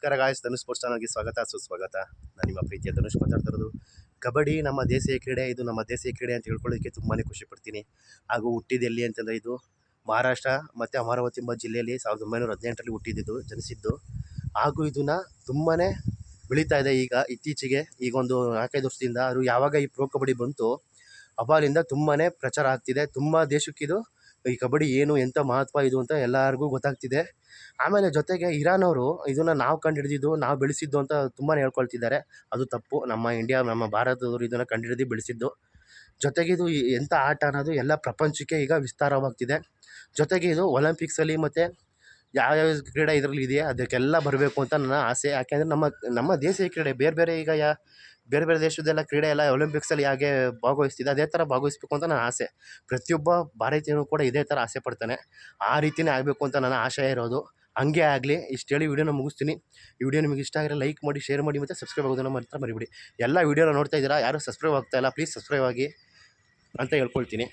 ನಮಸ್ಕಾರ guys, Dhanush sports ಚಾನಲ್ಗೆ ಸ್ವಾಗತ ಸುಸ್ವಾಗತ. ನಾನು ನಿಮ್ಮ ಪ್ರೀತಿಯ ಧನುಷ್ ಮಾತಾಡ್ತಿರೋದು. ಕಬಡ್ಡಿ ನಮ್ಮ ದೇಶೀಯ ಕ್ರೀಡೆ. ಇದು ನಮ್ಮ ದೇಶೀಯ ಕ್ರೀಡೆ ಅಂತ ಹೇಳ್ಕೊಳ್ಳೋದಕ್ಕೆ ತುಂಬಾ ಖುಷಿ ಪಡ್ತೀನಿ. ಹಾಗೂ ಹುಟ್ಟಿದ್ದು ಎಲ್ಲಿ ಅಂತಂದರೆ ಇದು ಮಹಾರಾಷ್ಟ್ರ ಮತ್ತು ಅಮರಾವತಿ ಎಂಬ ಜಿಲ್ಲೆಯಲ್ಲಿ 1918ರಲ್ಲಿ ಹುಟ್ಟಿದ್ದು ಜನಿಸಿದ್ದು. ಹಾಗೂ ಇದನ್ನು ತುಂಬಾ ಬೆಳೀತಾ ಇದೆ ಇತ್ತೀಚೆಗೆ. ಈಗ ಒಂದು 4-5 ವರ್ಷದಿಂದ ಅದು ಯಾವಾಗ ಈ ಪ್ರೋ ಕಬಡ್ಡಿ ಬಂತು ಅವಾಗಲಿಂದ ತುಂಬಾ ಪ್ರಚಾರ ಆಗ್ತಿದೆ. ತುಂಬ ದೇಶಕ್ಕಿದು ಈ ಕಬಡ್ಡಿ ಏನು, ಎಂಥ ಮಹತ್ವ ಇದು ಅಂತ ಎಲ್ಲರಿಗೂ ಗೊತ್ತಾಗ್ತಿದೆ. ಆಮೇಲೆ ಜೊತೆಗೆ ಇರಾನ್ ಅವರು ಇದನ್ನು ನಾವು ಕಂಡುಹಿಡಿದಿದ್ದು, ನಾವು ಬೆಳೆಸಿದ್ದು ಅಂತ ತುಂಬಾ ಹೇಳ್ಕೊಳ್ತಿದ್ದಾರೆ. ಅದು ತಪ್ಪು. ನಮ್ಮ ಭಾರತದವರು ಇದನ್ನು ಕಂಡುಹಿಡಿದು ಬೆಳೆಸಿದ್ದು. ಜೊತೆಗೆ ಇದು ಎಂಥ ಆಟ ಅನ್ನೋದು ಎಲ್ಲ ಪ್ರಪಂಚಕ್ಕೆ ಈಗ ವಿಸ್ತಾರವಾಗ್ತಿದೆ. ಜೊತೆಗೆ ಇದು ಒಲಿಂಪಿಕ್ಸಲ್ಲಿ ಮತ್ತು ಯಾವ್ಯಾವ ಕ್ರೀಡೆ ಇದರಲ್ಲಿ ಇದೆಯಾ ಅದಕ್ಕೆಲ್ಲ ಬರಬೇಕು ಅಂತ ನನ್ನ ಆಸೆ. ಯಾಕೆಂದರೆ ನಮ್ಮ ದೇಶೀಯ ಕ್ರೀಡೆ ಬೇರೆ ಬೇರೆ ಬೇರೆ ಬೇರೆ ದೇಶದ್ದೆಲ್ಲ ಕ್ರೀಡೆ ಎಲ್ಲ ಒಲಿಂಪಿಕ್ಸಲ್ಲಿ ಹೇಗೆ ಭಾಗವಹಿಸ್ತಿದೆ ಅದೇ ಥರ ಭಾಗವಹಿಸ್ಬೇಕು ಅಂತ ನನ್ನ ಆಸೆ. ಪ್ರತಿಯೊಬ್ಬ ಭಾರತೀಯನೂ ಕೂಡ ಇದೇ ಥರ ಆಸೆ ಪಡ್ತಾನೆ. ಆ ರೀತಿಯೇ ಆಗಬೇಕು ಅಂತ ನನ್ನ ಆಶಯ ಇರೋದು. ಹಂಗೆ ಆಗಲಿ. ಇಷ್ಟು ಹೇಳಿ ವಿಡಿಯೋನ ಮುಗಿಸ್ತೀನಿ. ಈ ವಿಡಿಯೋ ನಿಮಗೆ ಇಷ್ಟ ಆಗಿರೋ ಲೈಕ್ ಮಾಡಿ, ಶೇರ್ ಮಾಡಿ ಮತ್ತು ಸಬ್ಸ್ಕ್ರೈಬ್ ಆಗೋದನ್ನು ಮಾತ್ರ ಮರಿಬೇಡಿ. ಎಲ್ಲ ವಿಡಿಯೋನ ನೋಡ್ತಾ ಇದ್ದೀರಾ, ಯಾರು ಸಬ್ಸ್ಕ್ರೈಬ್ ಆಗ್ತಾಯಿಲ್ಲ, ಪ್ಲೀಸ್ ಸಬ್ಸ್ಕ್ರೈಬ್ ಆಗಿ ಅಂತ ಕೇಳ್ಕೊಳ್ತೀನಿ.